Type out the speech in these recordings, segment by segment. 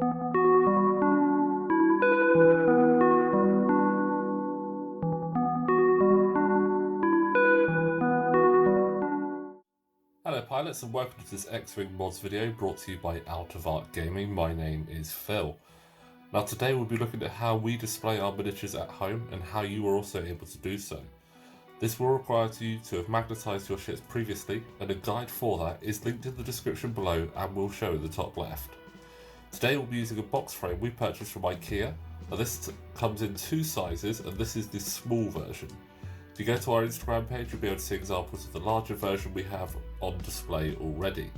Hello pilots and welcome to this X-Wing mods video brought to you by Out of Arc Gaming. My name is Phil. Now today we'll be looking at how we display our miniatures at home and how you are also able to do so. This will require you to have magnetised your ships previously, and a guide for that is linked in the description below and will show in the top left. Today we'll be using a box frame we purchased from IKEA. Now this comes in two sizes and this is the small version. If you go to our Instagram page, you'll be able to see examples of the larger version we have on display already.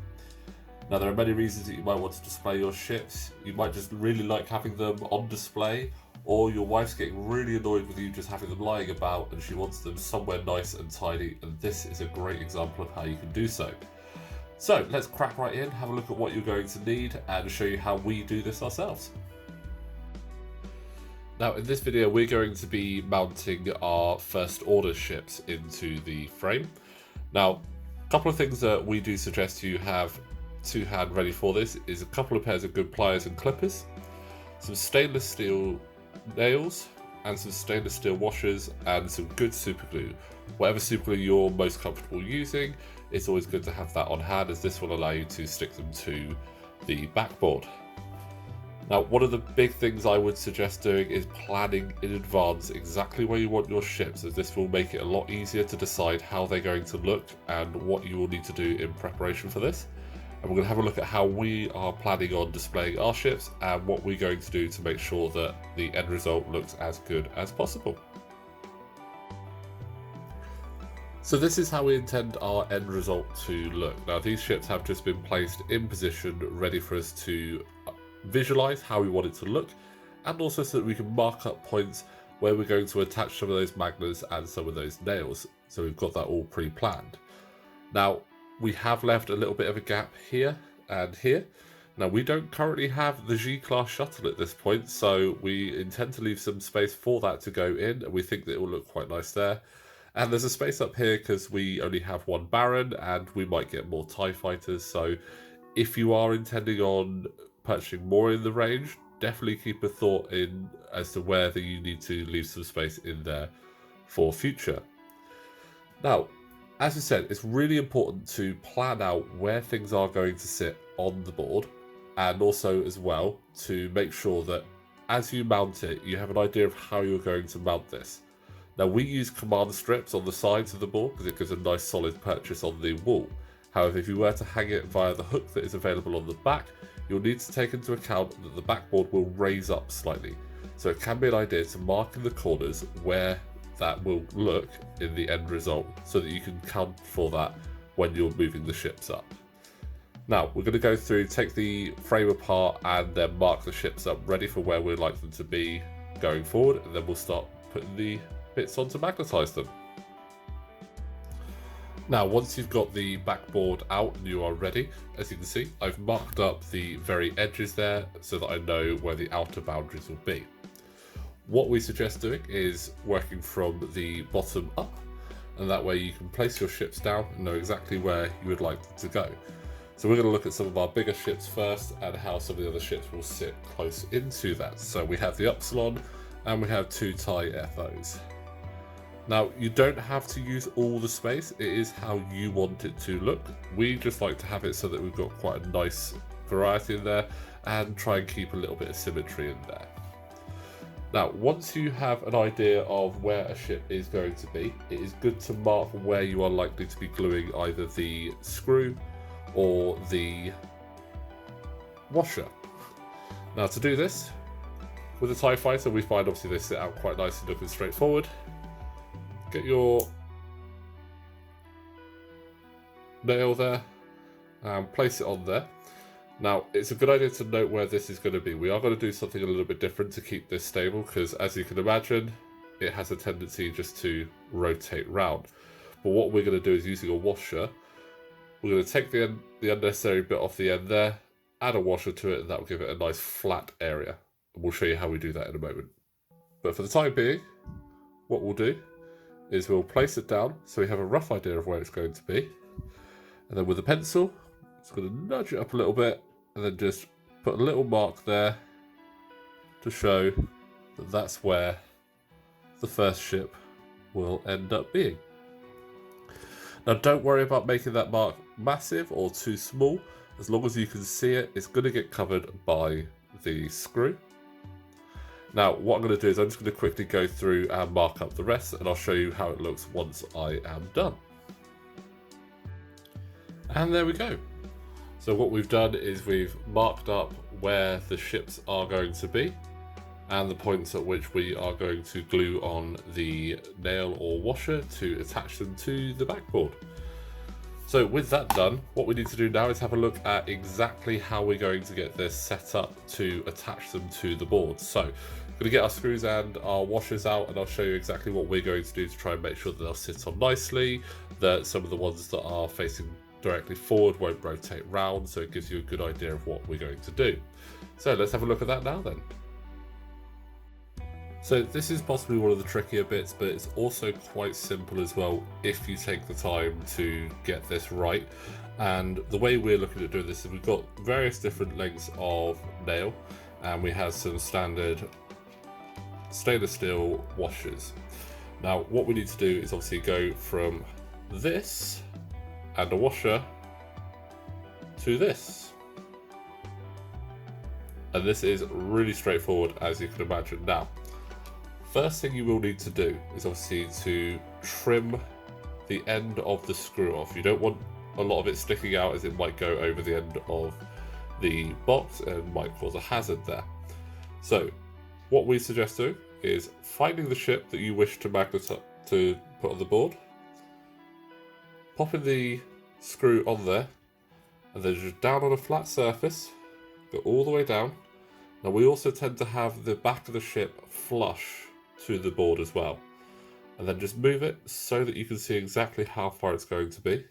Now there are many reasons that you might want to display your ships. You might just really like having them on display, or your wife's getting really annoyed with you just having them lying about and she wants them somewhere nice and tidy, and this is a great example of how you can do so. So let's crack right in, have a look at what you're going to need and show you how we do this ourselves. Now in this video we're going to be mounting our first order ships into the frame. Now a couple of things that we do suggest you have to hand ready for this is a couple of pairs of good pliers and clippers, some stainless steel nails and some stainless steel washers, and some good super glue. Whatever super glue you're most comfortable using, it's always good to have that on hand, as this will allow you to stick them to the backboard. Now, one of the big things I would suggest doing is planning in advance exactly where you want your ships, as this will make it a lot easier to decide how they're going to look and what you will need to do in preparation for this. And we're going to have a look at how we are planning on displaying our ships and what we're going to do to make sure that the end result looks as good as possible. So this is how we intend our end result to look. Now these ships have just been placed in position ready for us to visualize how we want it to look, and also so that we can mark up points where we're going to attach some of those magnets and some of those nails. So we've got that all pre-planned. Now we have left a little bit of a gap here and here. Now we don't currently have the G-class shuttle at this point, so we intend to leave some space for that to go in, and we think that it will look quite nice there. And there's a space up here because we only have one Baron and we might get more TIE fighters, so if you are intending on purchasing more in the range, definitely keep a thought in as to whether you need to leave some space in there for future. Now, as I said, it's really important to plan out where things are going to sit on the board, and also as well to make sure that as you mount it, you have an idea of how you're going to mount this. Now we use command strips on the sides of the board because it gives a nice solid purchase on the wall. However, if you were to hang it via the hook that is available on the back, you'll need to take into account that the backboard will raise up slightly. So it can be an idea to mark in the corners where that will look in the end result, so that you can count for that when you're moving the ships up. Now we're going to go through, take the frame apart and then mark the ships up ready for where we'd like them to be going forward, and then we'll start putting the bits on to magnetize them. Now, once you've got the backboard out and you are ready, as you can see, I've marked up the very edges there so that I know where the outer boundaries will be. What we suggest doing is working from the bottom up, and that way you can place your ships down and know exactly where you would like them to go. So we're going to look at some of our bigger ships first and how some of the other ships will sit close into that. So we have the Upsilon and we have two TIE FOs. Now, you don't have to use all the space, it is how you want it to look. We just like to have it so that we've got quite a nice variety in there and try and keep a little bit of symmetry in there. Now, once you have an idea of where a ship is going to be, it is good to mark where you are likely to be gluing either the screw or the washer. Now, to do this, with a TIE fighter, we find obviously they sit out quite nicely looking straightforward. Get your nail there and place it on there. Now, it's a good idea to note where this is going to be. We are going to do something a little bit different to keep this stable, because as you can imagine, it has a tendency just to rotate round. But what we're going to do is, using a washer, we're going to take the unnecessary bit off the end there, add a washer to it, and that will give it a nice flat area. And we'll show you how we do that in a moment. But for the time being, what we'll do is we'll place it down so we have a rough idea of where it's going to be, and then with a pencil, it's going to nudge it up a little bit and then just put a little mark there to show that that's where the first ship will end up being. Now don't worry about making that mark massive or too small. As long as you can see it, it's going to get covered by the screw. Now what I'm going to do is I'm just going to quickly go through and mark up the rest, and I'll show you how it looks once I am done. And there we go. So what we've done is we've marked up where the ships are going to be and the points at which we are going to glue on the nail or washer to attach them to the backboard. So with that done, what we need to do now is have a look at exactly how we're going to get this set up to attach them to the board. So I'm going to get our screws and our washers out, and I'll show you exactly what we're going to do to try and make sure that they'll sit on nicely, that some of the ones that are facing directly forward won't rotate round, so it gives you a good idea of what we're going to do. So let's have a look at that now then. So this is possibly one of the trickier bits, but it's also quite simple as well if you take the time to get this right. And the way we're looking at doing this is we've got various different lengths of nail, and we have some standard stainless steel washers. Now what we need to do is obviously go from this and a washer to this. And this is really straightforward, as you can imagine. Now, first thing you will need to do is obviously to trim the end of the screw off. You don't want a lot of it sticking out, as it might go over the end of the box and might cause a hazard there. So what we suggest doing is finding the ship that you wish to magnetize to put on the board, popping the screw on there, and then just down on a flat surface, go all the way down. Now we also tend to have the back of the ship flush to the board as well, and then just move it so that you can see exactly how far it's going to be.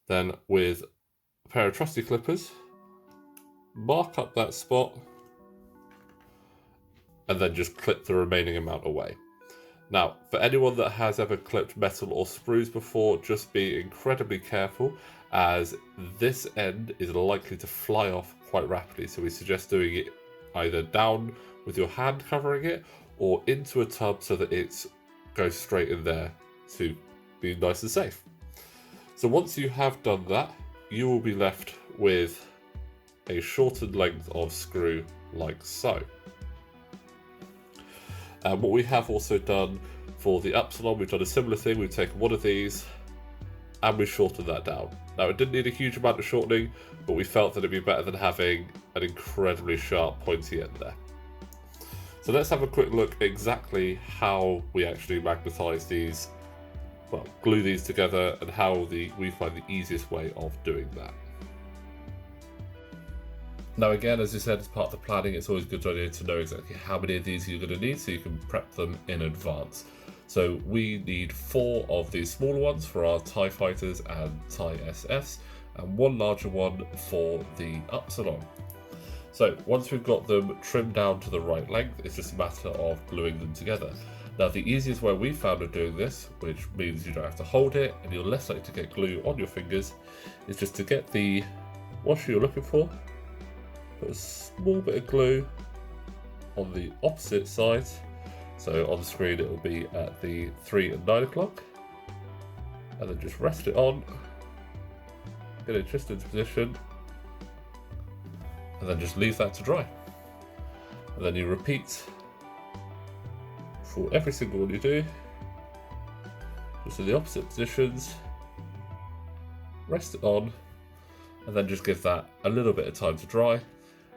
Then with a pair of trusty clippers, mark up that spot, and then just clip the remaining amount away. Now, for anyone that has ever clipped metal or sprues before, just be incredibly careful, as this end is likely to fly off quite rapidly. So we suggest doing it either down with your hand covering it, or into a tub so that it goes straight in there to be nice and safe. So once you have done that, you will be left with a shortened length of screw like so. What we have also done for the upsilon, we've done a similar thing. We've taken one of these and we shortened that down. Now it didn't need a huge amount of shortening, but we felt that it'd be better than having an incredibly sharp pointy end there. So let's have a quick look at exactly how we actually magnetize these, well, glue these together, and how we find the easiest way of doing that. Now again, as I said, as part of the planning, it's always a good idea to know exactly how many of these you're going to need so you can prep them in advance. So we need 4 of these smaller ones for our TIE fighters and TIE SS, and 1 larger one for the upsilon. So once we've got them trimmed down to the right length, it's just a matter of gluing them together. Now the easiest way we found of doing this, which means you don't have to hold it and you're less likely to get glue on your fingers, is just to get the washer you're looking for, put a small bit of glue on the opposite side. So on the screen it will be at the 3 and 9 o'clock, and then just rest it on, get it just into position, and then just leave that to dry. And then you repeat for every single one you do, just in the opposite positions, rest it on, and then just give that a little bit of time to dry.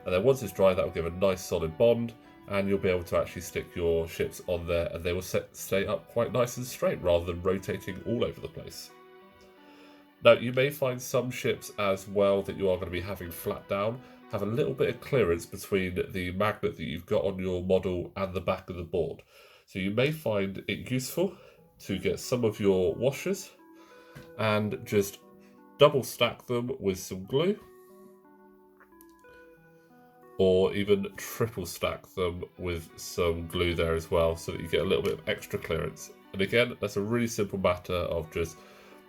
And then once it's dry, that will give a nice solid bond, and you'll be able to actually stick your ships on there, and they will stay up quite nice and straight rather than rotating all over the place. Now you may find some ships as well that you are going to be having flat down have a little bit of clearance between the magnet that you've got on your model and the back of the board. So you may find it useful to get some of your washers and just double stack them with some glue, or even triple stack them with some glue there as well, so that you get a little bit of extra clearance. And again, that's a really simple matter of just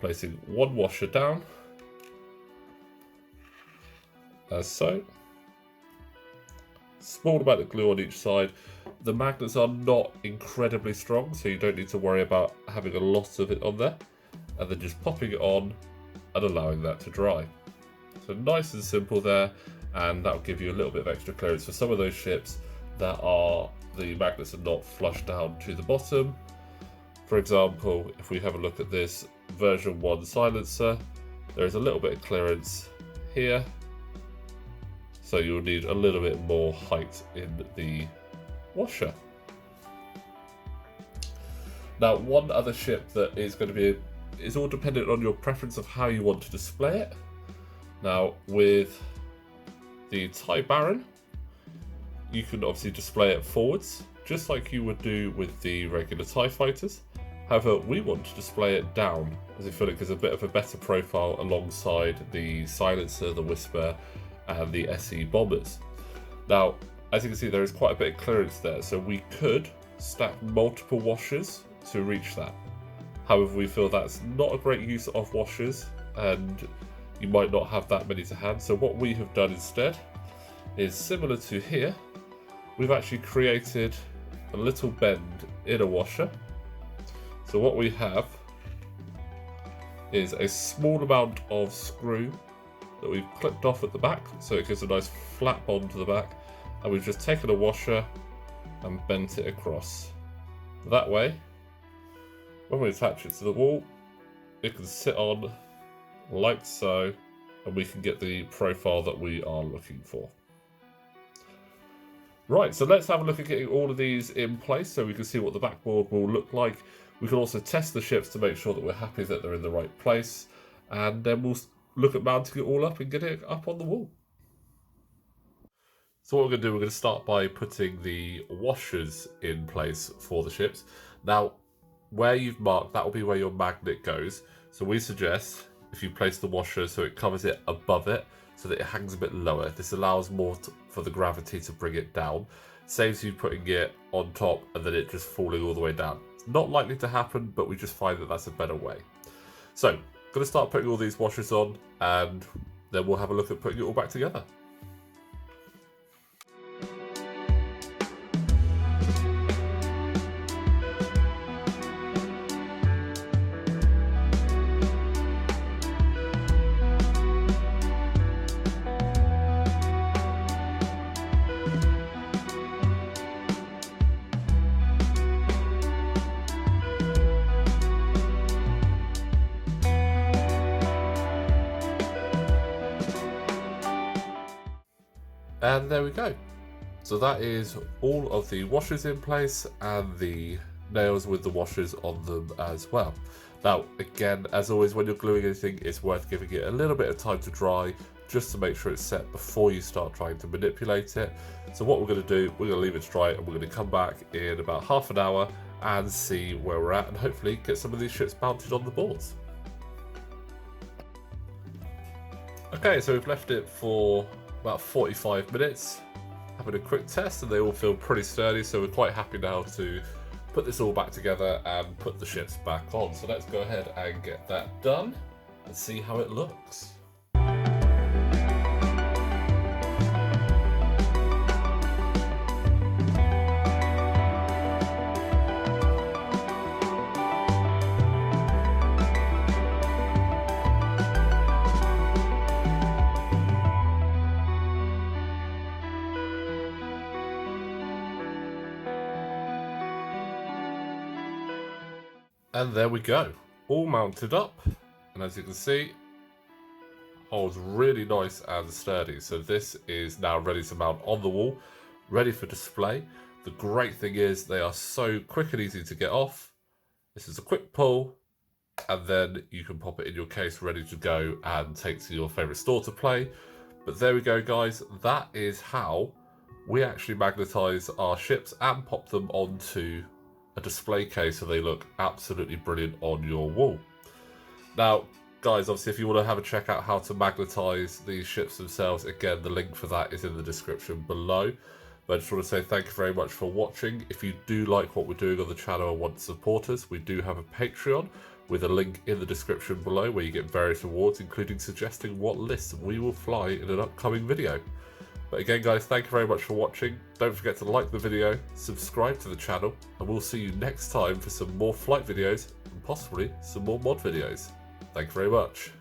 placing 1 washer down, as so, Small amount of glue on each side. The magnets are not incredibly strong, so you don't need to worry about having a lot of it on there. And then just popping it on and allowing that to dry. So nice and simple there, and that will give you a little bit of extra clearance for some of those ships that are, the magnets are not flushed down to the bottom. For example, if we have a look at this version 1 silencer, there is a little bit of clearance here. So you'll need a little bit more height in the washer. Now, one other ship that is going to be, is all dependent on your preference of how you want to display it. Now, with the TIE Baron, you can obviously display it forwards, just like you would do with the regular TIE fighters. However, we want to display it down, as I feel it gives a bit of a better profile alongside the Silencer, the Whisper, and the SE bombers. Now, as you can see, there is quite a bit of clearance there, so we could stack multiple washers to reach that. However, we feel that's not a great use of washers, and you might not have that many to hand. So what we have done instead is similar to here. We've actually created a little bend in a washer. So what we have is a small amount of screw that we've clipped off at the back, so it gives a nice flat bond to the back, and we've just taken a washer and bent it across. That way, when we attach it to the wall, it can sit on like so, and we can get the profile that we are looking for. Right, so let's have a look at getting all of these in place so we can see what the backboard will look like. We can also test the ships to make sure that we're happy that they're in the right place, and then we'll look at mounting it all up and getting it up on the wall. So what we're going to do, we're going to start by putting the washers in place for the ships. Now, where you've marked, that will be where your magnet goes. So we suggest if you place the washer so it covers it above it, so that it hangs a bit lower. This allows more for the gravity to bring it down. Saves you putting it on top and then it just falling all the way down. It's not likely to happen, but we just find that that's a better way. So, I'm going to start putting all these washers on, and then we'll have a look at putting it all back together. And there we go. So that is all of the washers in place and the nails with the washers on them as well. Now, again, as always, when you're gluing anything, it's worth giving it a little bit of time to dry just to make sure it's set before you start trying to manipulate it. So what we're going to do, we're going to leave it to dry and we're going to come back in about half an hour and see where we're at and hopefully get some of these ships mounted on the boards. Okay, so we've left it for about 45 minutes, having a quick test, and they all feel pretty sturdy, so we're quite happy now to put this all back together and put the ships back on. So let's go ahead and get that done and see how it looks. And there we go, all mounted up, and as you can see, holds really nice and sturdy. So this is now ready to mount on the wall, ready for display. The great thing is they are so quick and easy to get off. This is a quick pull, and then you can pop it in your case ready to go and take to your favorite store to play. But there we go, guys, that is how we actually magnetize our ships and pop them onto a display case so they look absolutely brilliant on your wall. Now, guys, obviously if you want to have a check out how to magnetize these ships themselves, again, the link for that is in the description below. But I just want to say thank you very much for watching. If you do like what we're doing on the channel and want to support us, we do have a Patreon with a link in the description below where you get various rewards, including suggesting what lists we will fly in an upcoming video. But again guys, thank you very much for watching. Don't forget to like the video, subscribe to the channel, and we'll see you next time for some more flight videos and possibly some more mod videos. Thank you very much.